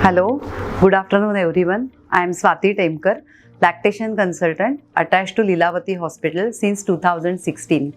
Hello, good afternoon everyone. I am Swati Temkar, lactation consultant attached to Lilavati Hospital since 2016.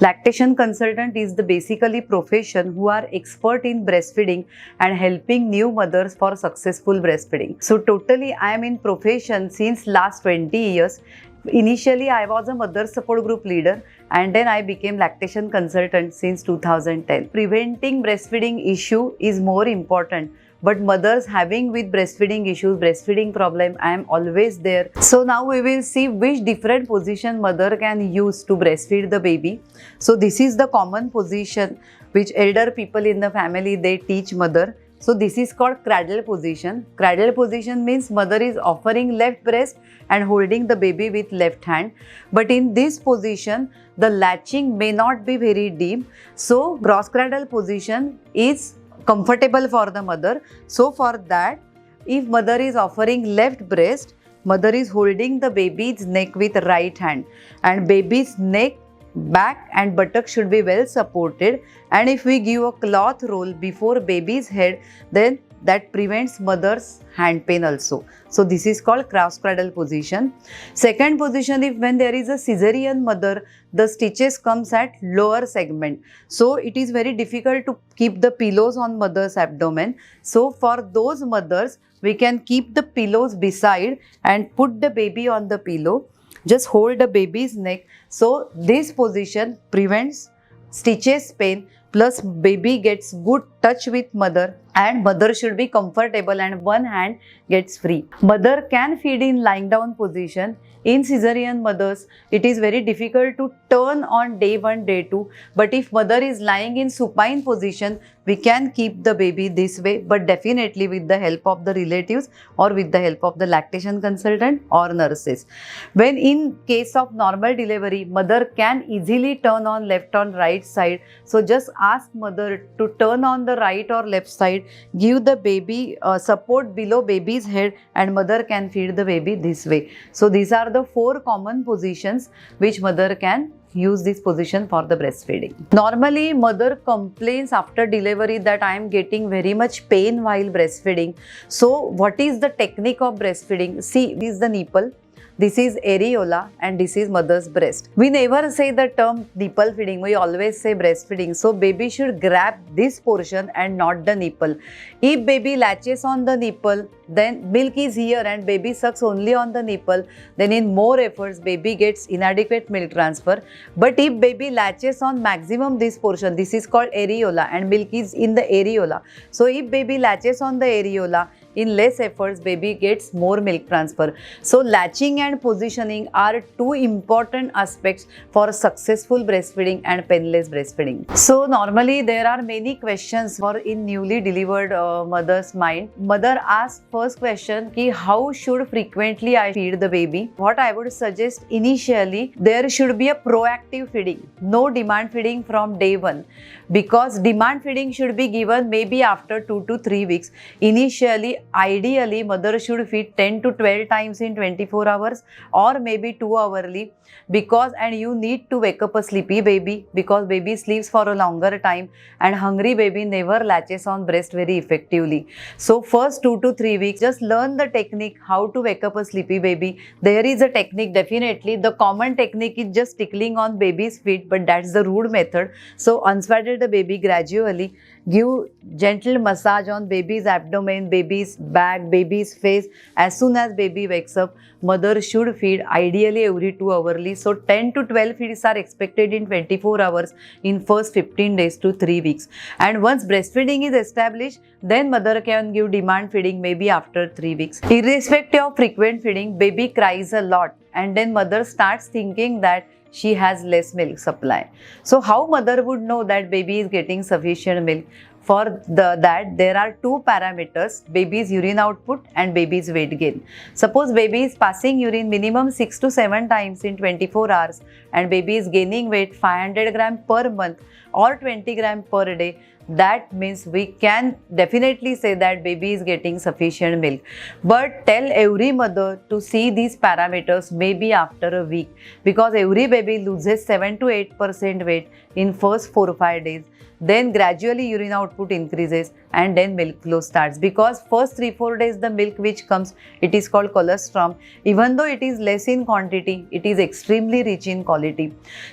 Lactation consultant is the basically profession who are expert in breastfeeding and helping new mothers for successful breastfeeding. So totally I am in profession since last 20 years. Initially, I was a mother support group leader and then I became lactation consultant since 2010. Preventing breastfeeding issue is more important, but mothers having with breastfeeding issues, breastfeeding problem, I am always there. So now we will see which different position mother can use to breastfeed the baby. So this is the common position which elder people in the family they teach mother. So this is called cradle position. Cradle position means mother is offering left breast and holding the baby with left hand. But in this position, the latching may not be very deep. So cross cradle position is comfortable for the mother. So for that, if mother is offering left breast, mother is holding the baby's neck with right hand, and baby's neck, back and buttock should be well supported. And if we give a cloth roll before baby's head, then that prevents mother's hand pain also. So this is called cross cradle position. Second position, if when there is a cesarean mother, the stitches comes at lower segment. So it is very difficult to keep the pillows on mother's abdomen. So for those mothers, we can keep the pillows beside and put the baby on the pillow. Just hold the baby's neck. So this position prevents stitches pain, plus baby gets good touch with mother, and mother should be comfortable and one hand gets free. Mother can feed in lying down position. In cesarean mothers, it is very difficult to turn on day 1, day 2. But if mother is lying in supine position, we can keep the baby this way, but definitely with the help of the relatives or with the help of the lactation consultant or nurses. When in case of normal delivery, mother can easily turn on left or right side. So just ask mother to turn on the right or left side, give the baby support below baby's head, and mother can feed the baby this way. So these are the 4 common positions which mother can use this position for the breastfeeding. Normally, mother complains after delivery that I am getting very much pain while breastfeeding. So what is the technique of breastfeeding? See, this is the nipple. This is areola and this is mother's breast. We never say the term nipple feeding, we always say breastfeeding. So baby should grab this portion and not the nipple. If baby latches on the nipple, then milk is here and baby sucks only on the nipple, then in more efforts baby gets inadequate milk transfer. But if baby latches on maximum this portion, this is called areola and milk is in the areola. So if baby latches on the areola, in less efforts baby gets more milk transfer. So latching and positioning are 2 important aspects for successful breastfeeding and painless breastfeeding. So normally there are many questions for in newly delivered mother's mind. Mother asks first question ki how should frequently I feed the baby? What I would suggest initially, there should be a proactive feeding, no demand feeding from day 1, because demand feeding should be given maybe after 2 to 3 weeks. Initially, ideally mother should feed 10 to 12 times in 24 hours or maybe 2 hourly, because and you need to wake up a sleepy baby, because baby sleeps for a longer time and hungry baby never latches on breast very effectively. So first 2 to 3 weeks just learn the technique how to wake up a sleepy baby. There is a technique, definitely the common technique is just tickling on baby's feet, but that's the rude method. So unswaddle the baby gradually, give gentle massage on baby's abdomen, baby's back, baby's face. As soon as baby wakes up, mother should feed ideally every 2 hourly. So 10 to 12 feeds are expected in 24 hours in first 15 days to 3 weeks. And once breastfeeding is established, then mother can give demand feeding maybe after 3 weeks. Irrespective of frequent feeding, baby cries a lot and then mother starts thinking that she has less milk supply. So how mother would know that baby is getting sufficient milk? For that there are 2 parameters, baby's urine output and baby's weight gain. Suppose baby is passing urine minimum 6 to 7 times in 24 hours and baby is gaining weight 500 gram per month or 20 gram per day, that means we can definitely say that baby is getting sufficient milk. But tell every mother to see these parameters maybe after a week, because every baby loses 7 to 8% weight in first 4 or 5 days. Then gradually urine output increases and then milk flow starts, because first 3-4 days the milk which comes, it is called colostrum. Even though it is less in quantity, it is extremely rich in quality.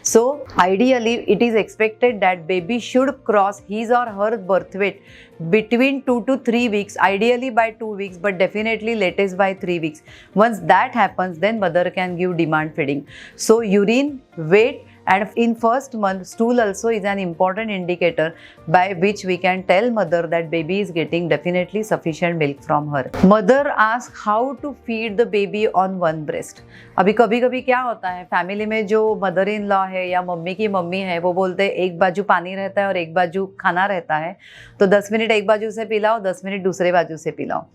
So ideally it is expected that baby should cross his or her birth weight between 2 to 3 weeks, ideally by 2 weeks, but definitely latest by 3 weeks. Once that happens, then mother can give demand feeding. So urine, weight, and in first month stool also is an important indicator by which we can tell mother that baby is getting definitely sufficient milk from her. Mother asks how to feed the baby on one breast. अभी कभी कभी क्या होता है, family में जो mother in law है या मम्मी की मम्मी है, वो बोलते हैं एक बाजू पानी रहता है और एक बाजू खाना रहता है, तो 10 मिनट एक बाजू से पिलाओ, 10 मिनट दूसरे बाजू से पिलाओ।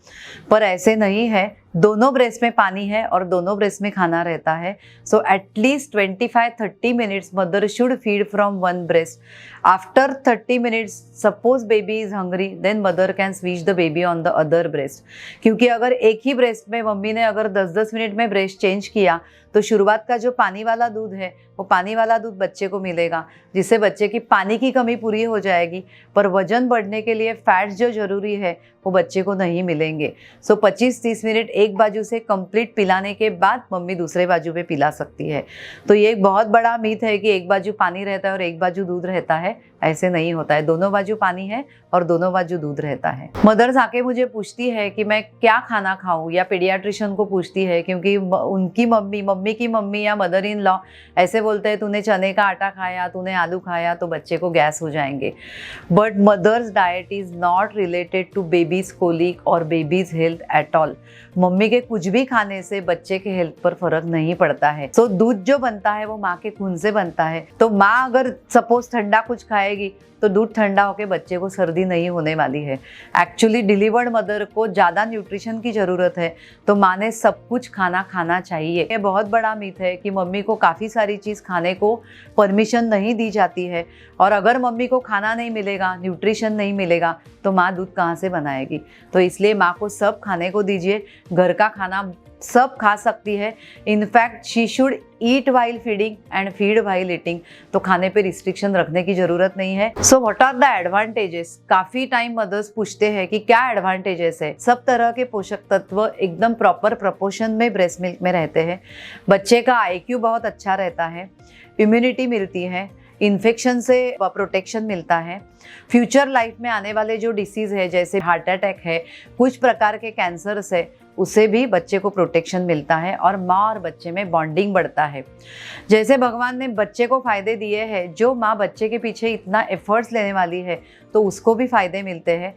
पर ऐसे नहीं है, दोनों ब्रेस्ट में पानी है और दोनों ब्रेस्ट में खाना रहता है। So at least 25-30 minutes mother should feed from one breast. After 30 minutes suppose baby is hungry, then mother can switch the baby on the other breast. क्योंकि अगर एक ही ब्रेस्ट में मम्मी ने अगर 10-10 मिनट में ब्रेस्ट चेंज किया तो शुरुआत का जो पानी वाला दूध है वो पानी वाला दूध बच्चे को मिलेगा, जिससे बच्चे की पानी की कमी पूरी हो जाएगी, पर वजन बढ़ने के लिए फैट्स जो जरूरी है वो बच्चे को नहीं मिलेंगे। सो 25-30 मिनट एक बाजू से कंप्लीट पिलाने के बाद मम्मी दूसरे बाजू पे पिला सकती है। तो ये एक बहुत बड़ा मिथ है कि एक बाजू पानी रहता है और एक बाजू दूध रहता है, ऐसे नहीं होता है। दोनों बाजू पानी है और दोनों बाजू दूध रहता है। मदर्स आके मुझे पूछती है कि मैं क्या खाना खाऊं, या पीडियाट्रिशियन को पूछती है, क्योंकि उनकी मम्मी की मम्मी या मदर इन लॉ ऐसे बोलते हैं तूने चने का आटा खाया, तूने आलू खाया तो बच्चे को गैस हो जाएंगे। But mother's diet is not related to baby's colic और baby's health at all. Mummy के कुछ भी खाने से बच्चे के हेल्थ पर फर्क नहीं पड़ता है। सो दूध जो बनता है वो माँ के खून से बनता है, तो माँ अगर सपोज ठंडा कुछ खाएगी तो दूध ठंडा होकर बच्चे को सर्दी नहीं होने वाली है। एक्चुअली डिलीवर्ड मदर को ज़्यादा न्यूट्रिशन की ज़रूरत है, तो माँ ने सब कुछ खाना खाना चाहिए। ये बहुत बड़ा मिथ है कि मम्मी को काफ़ी सारी चीज़ खाने को परमिशन नहीं दी जाती है, और अगर मम्मी को खाना नहीं मिलेगा, न्यूट्रिशन नहीं मिलेगा, तो माँ दूध कहाँ से बनाएगी। तो इसलिए माँ को सब खाने को दीजिए, घर का खाना सब खा सकती है। In fact she should eat while feeding and feed while eating. तो खाने पे रिस्ट्रिक्शन रखने की जरूरत नहीं है। So what are the advantages? काफी टाइम मदर्स पूछते हैं कि क्या एडवांटेजेस है। सब तरह के पोषक तत्व एकदम प्रॉपर प्रपोर्शन में ब्रेस्ट मिल्क में रहते हैं। बच्चे का IQ बहुत अच्छा रहता है, इम्यूनिटी मिलती है, इन्फेक्शन से प्रोटेक्शन मिलता है, फ्यूचर लाइफ में आने वाले जो डिसीज़ है जैसे हार्ट अटैक है, कुछ प्रकार के कैंसर्स है, उससे भी बच्चे को प्रोटेक्शन मिलता है, और माँ और बच्चे में बॉन्डिंग बढ़ता है। जैसे भगवान ने बच्चे को फ़ायदे दिए हैं, जो माँ बच्चे के पीछे इतना एफर्ट्स लेने वाली है तो उसको भी फ़ायदे मिलते हैं।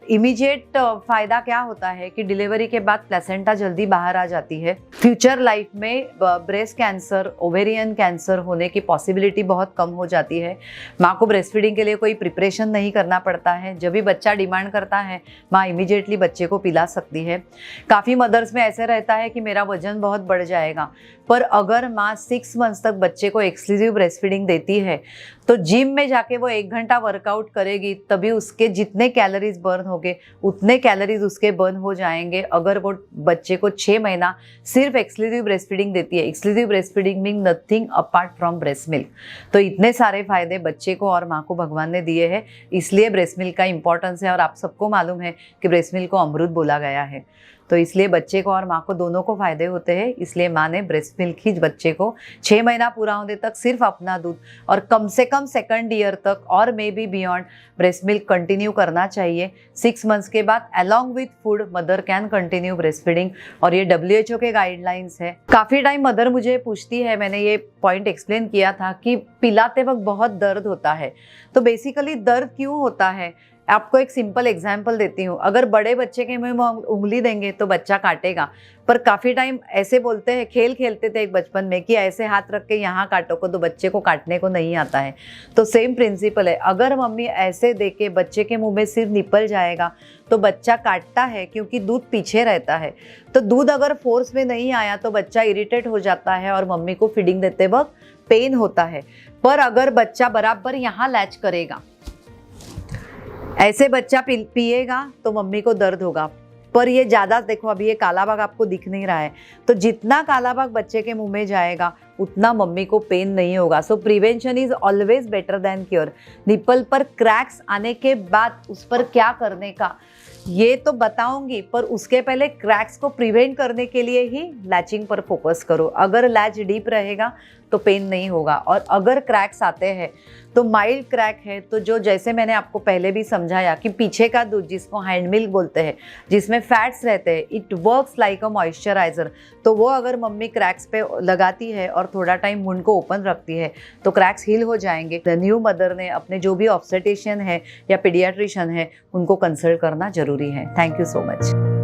इमीडिएट फ़ायदा क्या होता है कि डिलीवरी के बाद प्लेसेंटा जल्दी बाहर आ जाती है। फ्यूचर लाइफ में ब्रेस्ट कैंसर, ओवेरियन कैंसर होने की पॉसिबिलिटी बहुत कम हो जाती है। माँ को ब्रेस्ट फीडिंग के लिए कोई प्रिपरेशन नहीं करना पड़ता है। जब भी बच्चा डिमांड करता है, माँ इमीडिएटली बच्चे को पिला सकती है। काफ़ी मदर्स में ऐसे रहता है कि मेरा वजन बहुत बढ़ जाएगा, पर अगर माँ 6 मंथ्स तक बच्चे को एक्सक्लूसिव ब्रेस्ट फीडिंग देती है तो जिम में जाके वो 1 घंटा वर्कआउट करेगी, तभी उसके जितने कैलोरीज बर्न होंगे उतने कैलोरीज उसके बर्न हो जाएंगे। अगर वो बच्चे को 6 महीना सिर्फ एक्सक्लूसिव ब्रेस्ट फीडिंग देती है। Exclusive breast feeding mean nothing apart from breast milk. तो इतने सारे फायदे बच्चे को और माँ को भगवान ने दिए हैं, इसलिए ब्रेस्ट मिल्क का इंपॉर्टेंस है। और आप सबको मालूम है कि ब्रेस्ट मिल्क को अमृत बोला गया है, तो इसलिए बच्चे को और माँ को दोनों को फायदे होते हैं। इसलिए माँ ने ब्रेस्ट मिल्क ही बच्चे को 6 महीना पूरा होने तक सिर्फ अपना दूध, और कम से कम 2nd ईयर तक और may be beyond breast milk continue करना चाहिए। 6 मंथ्स के बाद along with food mother can continue breast feeding, और ये WHO के गाइडलाइंस है। काफ़ी टाइम मदर मुझे पूछती है, मैंने ये पॉइंट एक्सप्लेन किया था कि पिलाते वक्त बहुत दर्द होता है। तो बेसिकली दर्द क्यों होता है, आपको एक सिंपल एग्जाम्पल देती हूँ। अगर बड़े बच्चे के मुंह में उंगली देंगे तो बच्चा काटेगा, पर काफ़ी टाइम ऐसे बोलते हैं, खेल खेलते थे एक बचपन में कि ऐसे हाथ रख के यहाँ काटो को, तो बच्चे को काटने को नहीं आता है। तो सेम प्रिंसिपल है, अगर मम्मी ऐसे दे के बच्चे के मुंह में सिर्फ निपल जाएगा तो बच्चा काटता है, क्योंकि दूध पीछे रहता है। तो दूध अगर फोर्स में नहीं आया तो बच्चा इरिटेट हो जाता है और मम्मी को फीडिंग देते वक्त पेन होता है। पर अगर बच्चा बराबर यहाँ लैच करेगा, ऐसे बच्चा पिएगा तो मम्मी को दर्द होगा, पर ये ज़्यादा देखो, अभी ये काला बाग आपको दिख नहीं रहा है, तो जितना काला बाग बच्चे के मुंह में जाएगा उतना मम्मी को पेन नहीं होगा। सो prevention is always better than cure. Nipple पर क्रैक्स आने के बाद उस पर क्या करने का ये तो बताऊंगी, पर उसके पहले क्रैक्स को प्रिवेंट करने के लिए ही लैचिंग पर फोकस करो। अगर लैच डीप रहेगा तो पेन नहीं होगा, और अगर क्रैक्स आते हैं तो माइल्ड क्रैक है तो जो, जैसे मैंने आपको पहले भी समझाया कि पीछे का दूध जिसको हैंड मिल्क बोलते हैं, जिसमें फैट्स रहते हैं, it works like a moisturiser. तो वो अगर मम्मी क्रैक्स पे लगाती है और थोड़ा टाइम मुंड को ओपन रखती है तो क्रैक्स हील हो जाएंगे। न्यू मदर ने अपने जो भी ऑब्स्टेट्रिशियन है या पीडियाट्रिशियन है उनको कंसल्ट करना जरूरी है। Thank you so much.